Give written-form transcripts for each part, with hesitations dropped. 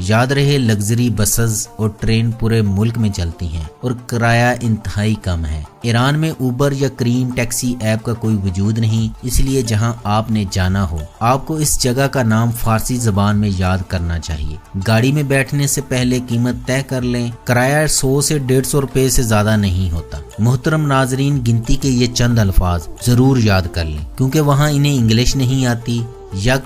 یاد رہے luxury buses اور ٹرین پورے ملک میں چلتی ہیں اور کرایہ انتہائی کم ہے۔ ایران میں اوبر یا کریم ٹیکسی ایپ کا کوئی وجود نہیں، اس لیے جہاں آپ نے جانا ہو آپ کو اس جگہ کا نام فارسی زبان میں یاد کرنا چاہیے۔ گاڑی میں بیٹھنے سے پہلے قیمت طے کر لیں، کرایہ 100 سے 150 روپے سے زیادہ نہیں ہوتا۔ محترم ناظرین، گنتی کے یہ چند الفاظ ضرور یاد کر لیں کیونکہ وہاں انہیں انگلش نہیں آتی۔ 1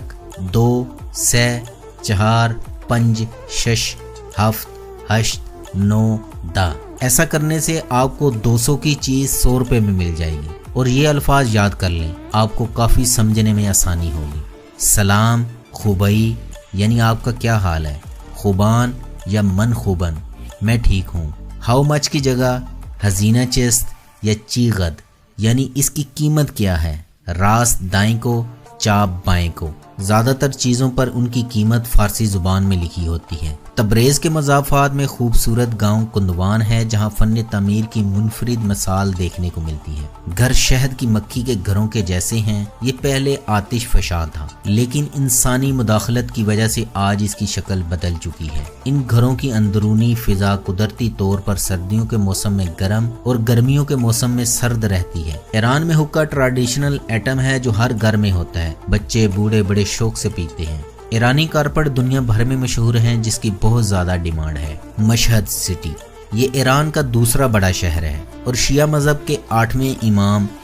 2 3 4 5 6 7 8 9 10۔ ایسا کرنے سے آپ کو 200 کی چیز 100 روپے میں مل جائے گی، اور یہ الفاظ یاد کر لیں، آپ کو کافی سمجھنے میں آسانی ہوگی۔ سلام، خوبئی یعنی آپ کا کیا حال ہے، خوبان یا من خوبن میں ٹھیک ہوں۔ ہاؤ مچ کی جگہ ہزینہ چست یا چیغد یعنی اس کی قیمت کیا ہے، راست دائیں کو چاپ بائیں کو۔ زیادہ تر چیزوں پر ان کی قیمت فارسی زبان میں لکھی ہوتی ہے۔ تبریز کے مضافات میں خوبصورت گاؤں کندوان ہے جہاں فن تعمیر کی منفرد مثال دیکھنے کو ملتی ہے۔ گھر شہد کی مکھی کے گھروں کے جیسے ہیں، یہ پہلے آتش فشاں تھا لیکن انسانی مداخلت کی وجہ سے آج اس کی شکل بدل چکی ہے۔ ان گھروں کی اندرونی فضا قدرتی طور پر سردیوں کے موسم میں گرم اور گرمیوں کے موسم میں سرد رہتی ہے۔ ایران میں حقہ ٹریڈیشنل ایٹم ہے جو ہر گھر میں ہوتا ہے، بچے بوڑھے بڑے شوق سے پیتے ہیں۔ ایرانی کارپٹ دنیا بھر میں مشہور ہیں جس کی بہت زیادہ ڈیمانڈ ہے۔ مشہد سٹی یہ ایران کا دوسرا بڑا شہر ہے اور شیعہ مذہب کے 8ویں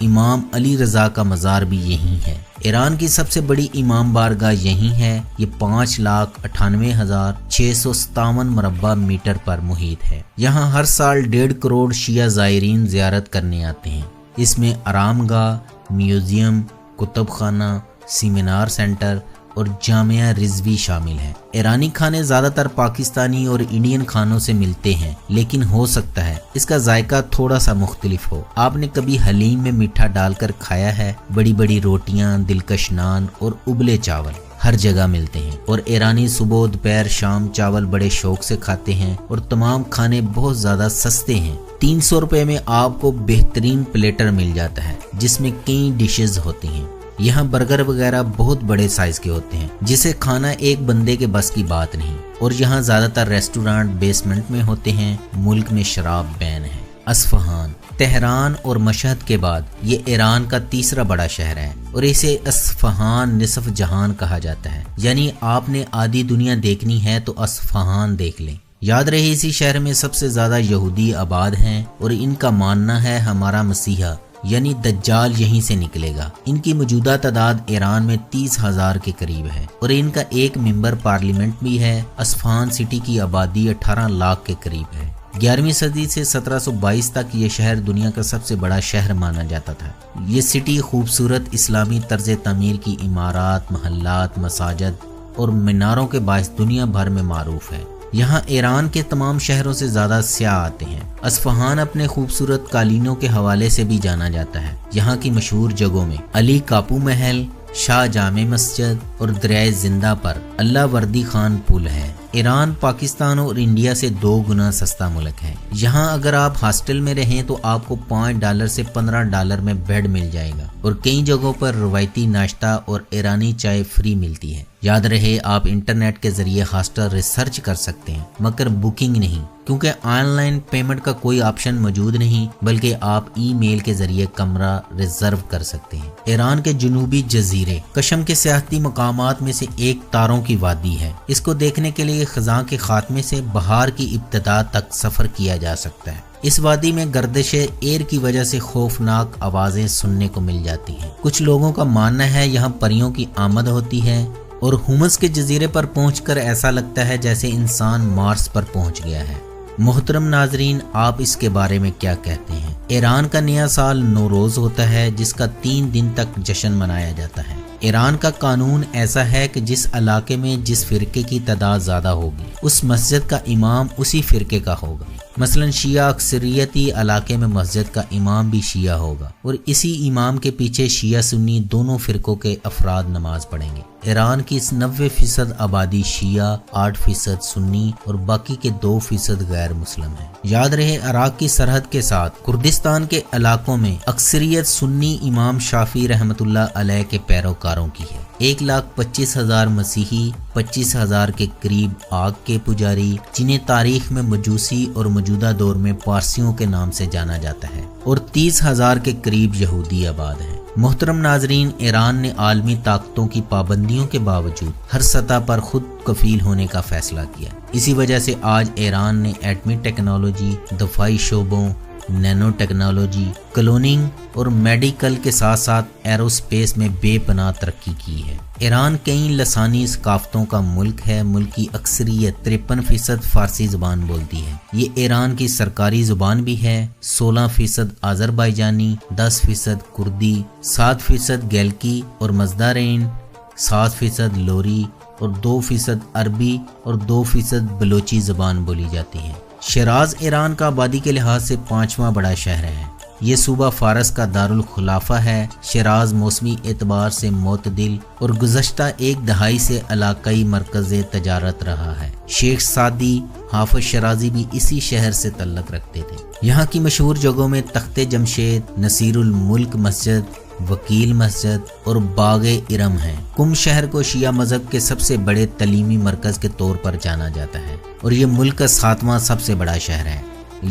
امام علی رضا کا مزار بھی یہیں ہے۔ ایران کی سب سے بڑی امام بارگاہ یہیں ہے، یہ 5,98,657 مربع میٹر پر محیط ہے۔ یہاں ہر سال 1.5 کروڑ شیعہ زائرین زیارت کرنے آتے ہیں۔ اس میں آرام گاہ، میوزیم، کتب خانہ، سیمینار سینٹر اور جامعہ رضوی شامل ہیں۔ ایرانی کھانے زیادہ تر پاکستانی اور انڈین کھانوں سے ملتے ہیں لیکن ہو سکتا ہے اس کا ذائقہ تھوڑا سا مختلف ہو۔ آپ نے کبھی حلیم میں میٹھا ڈال کر کھایا ہے؟ بڑی بڑی روٹیاں، دلکش نان اور ابلے چاول ہر جگہ ملتے ہیں، اور ایرانی صبح دوپہر شام چاول بڑے شوق سے کھاتے ہیں، اور تمام کھانے بہت زیادہ سستے ہیں۔ 300 روپے میں آپ کو بہترین پلیٹر مل جاتا ہے جس میں کئی ڈشز ہوتی ہیں۔ یہاں برگر وغیرہ بہت بڑے سائز کے ہوتے ہیں جسے کھانا ایک بندے کے بس کی بات نہیں، اور یہاں زیادہ تر ریسٹورانٹ بیسمنٹ میں ہوتے ہیں۔ ملک میں شراب بین ہے۔ اصفہان تہران اور مشہد کے بعد یہ ایران کا تیسرا بڑا شہر ہے اور اسے اصفہان نصف جہان کہا جاتا ہے، یعنی آپ نے آدھی دنیا دیکھنی ہے تو اصفہان دیکھ لیں۔ یاد رہے اسی شہر میں سب سے زیادہ یہودی آباد ہیں اور ان کا ماننا ہے ہمارا مسیحا یعنی دجال یہیں سے نکلے گا۔ ان کی موجودہ تعداد ایران میں 30,000 کے قریب ہے اور ان کا ایک ممبر پارلیمنٹ بھی ہے۔ اصفہان سٹی کی آبادی 18 لاکھ کے قریب ہے۔ 11ویں صدی سے 1722 تک یہ شہر دنیا کا سب سے بڑا شہر مانا جاتا تھا۔ یہ سٹی خوبصورت اسلامی طرز تعمیر کی عمارات، محلات، مساجد اور میناروں کے باعث دنیا بھر میں معروف ہے۔ یہاں ایران کے تمام شہروں سے زیادہ سیاح آتے ہیں۔ اصفہان اپنے خوبصورت قالینوں کے حوالے سے بھی جانا جاتا ہے۔ یہاں کی مشہور جگہوں میں علی کاپو محل، شاہ جامع مسجد اور دریائے زندہ پر اللہ وردی خان پل ہے۔ ایران پاکستان اور انڈیا سے 2 گنا سستا ملک ہے۔ یہاں اگر آپ ہاسٹل میں رہیں تو آپ کو $5 سے $15 میں بیڈ مل جائے گا، اور کئی جگہوں پر روایتی ناشتہ اور ایرانی چائے فری ملتی ہے۔ یاد رہے آپ انٹرنیٹ کے ذریعے ہاسٹل ریسرچ کر سکتے ہیں مگر بکنگ نہیں، کیونکہ آن لائن پیمنٹ کا کوئی آپشن موجود نہیں، بلکہ آپ ای میل کے ذریعے کمرہ ریزرو کر سکتے ہیں۔ ایران کے جنوبی جزیرے کشم کے سیاحتی مقامات میں سے ایک تاروں کی وادی ہے۔ اس کو دیکھنے کے لیے خزاں کے خاتمے سے بہار کی ابتدا تک سفر کیا جا سکتا ہے۔ اس وادی میں گردش ایئر کی وجہ سے خوفناک آوازیں سننے کو مل جاتی ہیں۔ کچھ لوگوں کا ماننا ہے یہاں پریوں کی آمد ہوتی ہے، اور ہومس کے جزیرے پر پہنچ کر ایسا لگتا ہے جیسے انسان مارس پر پہنچ گیا ہے۔ محترم ناظرین، آپ اس کے بارے میں کیا کہتے ہیں؟ ایران کا نیا سال نوروز ہوتا ہے جس کا 3 دن تک جشن منایا جاتا ہے۔ ایران کا قانون ایسا ہے کہ جس علاقے میں جس فرقے کی تعداد زیادہ ہوگی اس مسجد کا امام اسی فرقے کا ہوگا۔ مثلا شیعہ اکثریتی علاقے میں مسجد کا امام بھی شیعہ ہوگا، اور اسی امام کے پیچھے شیعہ سنی دونوں فرقوں کے افراد نماز پڑھیں گے۔ ایران کی اس 90% آبادی شیعہ، 8% سنی اور باقی کے 2% غیر مسلم ہیں۔ یاد رہے عراق کی سرحد کے ساتھ کردستان کے علاقوں میں اکثریت سنی امام شافعی رحمۃ اللہ علیہ کے پیروکاروں کی ہے۔ 1,25,000 مسیحی، 25,000 کے قریب آگ کے پجاری، جنہیں تاریخ میں مجوسی اور موجودہ دور میں پارسیوں کے نام سے جانا جاتا ہے، اور 30,000 کے قریب یہودی آباد ہیں۔ محترم ناظرین، ایران نے عالمی طاقتوں کی پابندیوں کے باوجود ہر سطح پر خود کفیل ہونے کا فیصلہ کیا۔ اسی وجہ سے آج ایران نے ایٹمی ٹیکنالوجی، دفاعی شعبوں، نینو ٹیکنالوجی، کلوننگ اور میڈیکل کے ساتھ ساتھ ایرو سپیس میں بے پناہ ترقی کی ہے۔ ایران کئی لسانی ثقافتوں کا ملک ہے۔ ملک کی اکثریت 53% فارسی زبان بولتی ہے۔ یہ ایران کی سرکاری زبان بھی ہے۔ 16% آذربائیجانی، 10% کردی، 7% گیلکی اور مزدارین، 7% لوری اور 2% عربی اور 2% بلوچی زبان بولی جاتی ہے۔ شیراز ایران کا آبادی کے لحاظ سے 5واں بڑا شہر ہے۔ یہ صوبہ فارس کا دارالخلافہ ہے۔ شیراز موسمی اعتبار سے معتدل اور گزشتہ ایک دہائی سے علاقائی مرکز تجارت رہا ہے۔ شیخ سعدی، حافظ شیرازی بھی اسی شہر سے تعلق رکھتے تھے۔ یہاں کی مشہور جگہوں میں تخت جمشید، نصیر الملک مسجد، وکیل مسجد اور باغ ارم ہیں۔ قم شہر کو شیعہ مذہب کے سب سے بڑے تعلیمی مرکز کے طور پر جانا جاتا ہے اور یہ ملک کا 7واں سب سے بڑا شہر ہے۔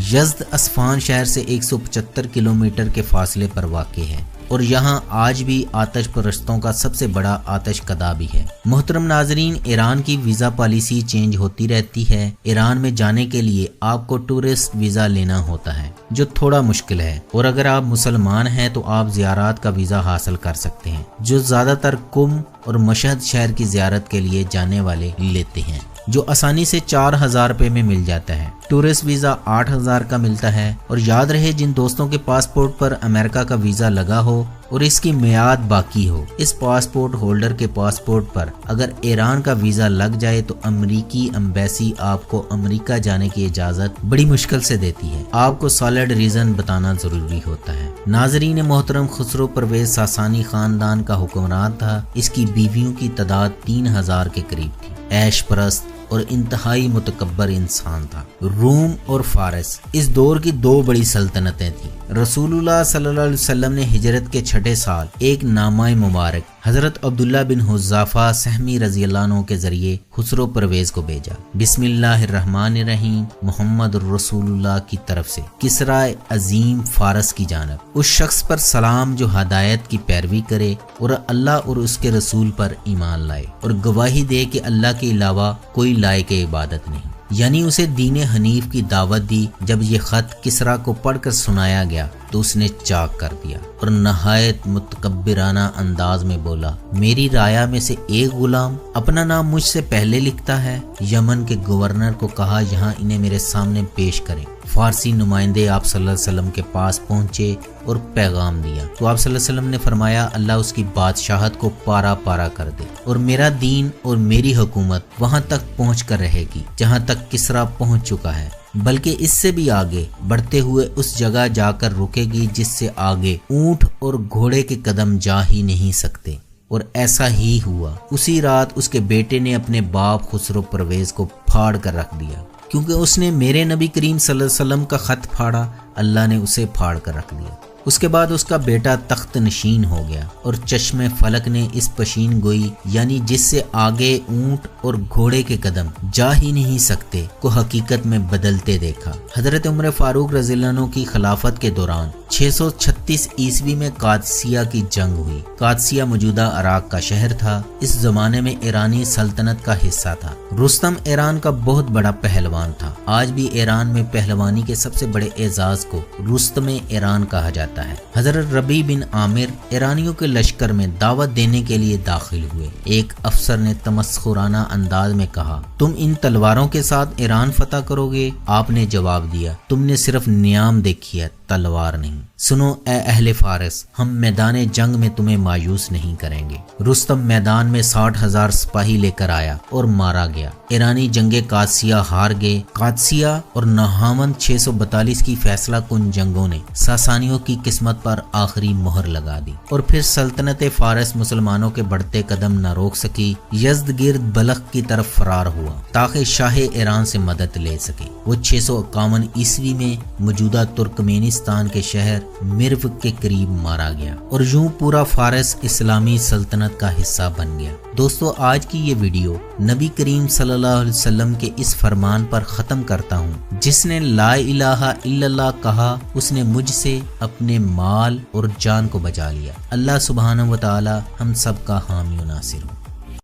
یزد اصفہان شہر سے 175 کلومیٹر کے فاصلے پر واقع ہے اور یہاں آج بھی آتش پرستوں کا سب سے بڑا آتش کدہ بھی ہے۔ محترم ناظرین، ایران کی ویزا پالیسی چینج ہوتی رہتی ہے۔ ایران میں جانے کے لیے آپ کو ٹورسٹ ویزا لینا ہوتا ہے جو تھوڑا مشکل ہے، اور اگر آپ مسلمان ہیں تو آپ زیارات کا ویزا حاصل کر سکتے ہیں جو زیادہ تر قم اور مشہد شہر کی زیارت کے لیے جانے والے لیتے ہیں، جو آسانی سے 4,000 روپے میں مل جاتا ہے۔ ٹورسٹ ویزا 8,000 کا ملتا ہے، اور یاد رہے جن دوستوں کے پاسپورٹ پر امریکہ کا ویزا لگا ہو اور اس کی میعاد باقی ہو، اس پاسپورٹ ہولڈر کے پاسپورٹ پر اگر ایران کا ویزا لگ جائے تو امریکی ایمبیسی آپ کو امریکہ جانے کی اجازت بڑی مشکل سے دیتی ہے۔ آپ کو سالڈ ریزن بتانا ضروری ہوتا ہے۔ ناظرین محترم، خسرو پرویز ساسانی خاندان کا حکمران تھا۔ اس کی بیویوں کی تعداد 3,000 کے قریب تھی۔ عیش پرست اور انتہائی متکبر انسان تھا۔ روم اور فارس اس دور کی 2 بڑی سلطنتیں تھیں۔ رسول اللہ صلی اللہ علیہ وسلم نے ہجرت کے 6 سال ایک نامہ مبارک حضرت عبداللہ بن حذافہ سہمی رضی اللہ عنہ کے ذریعے خسرو پرویز کو بھیجا۔ بسم اللہ الرحمن الرحیم، محمد الرسول اللہ کی طرف سے کسرا عظیم فارس کی جانب، اس شخص پر سلام جو ہدایت کی پیروی کرے اور اللہ اور اس کے رسول پر ایمان لائے اور گواہی دے کہ اللہ کے علاوہ کوئی لائق عبادت نہیں، یعنی اسے دین حنیف کی دعوت دی۔ جب یہ خط کسرا کو پڑھ کر سنایا گیا تو اس نے چاک کر دیا اور نہایت متکبرانہ انداز میں بولا، میری رعایا میں سے ایک غلام اپنا نام مجھ سے پہلے لکھتا ہے۔ یمن کے گورنر کو کہا یہاں انہیں میرے سامنے پیش کریں۔ فارسی نمائندے آپ صلی اللہ علیہ وسلم کے پاس پہنچے اور پیغام دیا تو آپ صلی اللہ علیہ وسلم نے فرمایا، اللہ اس کی بادشاہت کو پارا پارا کر دے اور میرا دین اور میری حکومت وہاں تک پہنچ کر رہے گی جہاں تک کسرا پہنچ چکا ہے، بلکہ اس سے بھی آگے بڑھتے ہوئے اس جگہ جا کر رکے گی جس سے آگے اونٹ اور گھوڑے کے قدم جا ہی نہیں سکتے۔ اور ایسا ہی ہوا۔ اسی رات اس کے بیٹے نے اپنے باپ خسرو پرویز کو پھاڑ کر رکھ دیا، کیونکہ اس نے میرے نبی کریم صلی اللہ علیہ وسلم کا خط پھاڑا، اللہ نے اسے پھاڑ کر رکھ دیا۔ اس کے بعد اس کا بیٹا تخت نشین ہو گیا اور چشم فلک نے اس پشین گوئی یعنی جس سے آگے اونٹ اور گھوڑے کے قدم جا ہی نہیں سکتے کو حقیقت میں بدلتے دیکھا۔ حضرت عمر فاروق رضی اللہ عنہ کی خلافت کے دوران 636 عیسوی میں قادسیہ کی جنگ ہوئی۔ قادسیہ موجودہ عراق کا شہر تھا۔ اس زمانے میں ایرانی سلطنت کا حصہ تھا۔ رستم ایران کا بہت بڑا پہلوان تھا۔ آج بھی ایران میں پہلوانی کے سب سے بڑے اعزاز کو رستم ایران کہا جاتا ہے۔ حضرت ربیع بن عامر ایرانیوں کے لشکر میں دعوت دینے کے لیے داخل ہوئے۔ ایک افسر نے تمسخرانہ انداز میں کہا، تم ان تلواروں کے ساتھ ایران فتح کرو گے؟ آپ نے جواب دیا، تم نے صرف نیام دیکھی ہے، تلوار نہیں۔ سنو اے اہل فارس، ہم میدان جنگ میں تمہیں مایوس نہیں کریں گے۔ رستم میدان میں 60,000 سپاہی لے کر آیا اور مارا گیا۔ ایرانی جنگ قادسیہ ہار گئے۔ قادسیہ اور نہاوند 642 کی فیصلہ کن جنگوں نے ساسانیوں کی قسمت پر آخری مہر لگا دی اور پھر سلطنت فارس مسلمانوں کے بڑھتے قدم نہ روک سکی۔ یزدگرد بلخ کی طرف فرار ہوا تاکہ شاہ ایران سے مدد لے سکے۔ وہ 651 عیسوی میں موجودہ ترکمینستان افغانستان کے شہر مرو کے قریب مارا گیا اور یوں پورا فارس اسلامی سلطنت کا حصہ بن گیا۔ دوستو آج کی یہ ویڈیو نبی کریم صلی اللہ علیہ وسلم کے اس فرمان پر ختم کرتا ہوں، جس نے لا الہ الا اللہ کہا اس نے مجھ سے اپنے مال اور جان کو بچا لیا۔ اللہ سبحانہ و تعالی ہم سب کا حامی و ناصر ہو۔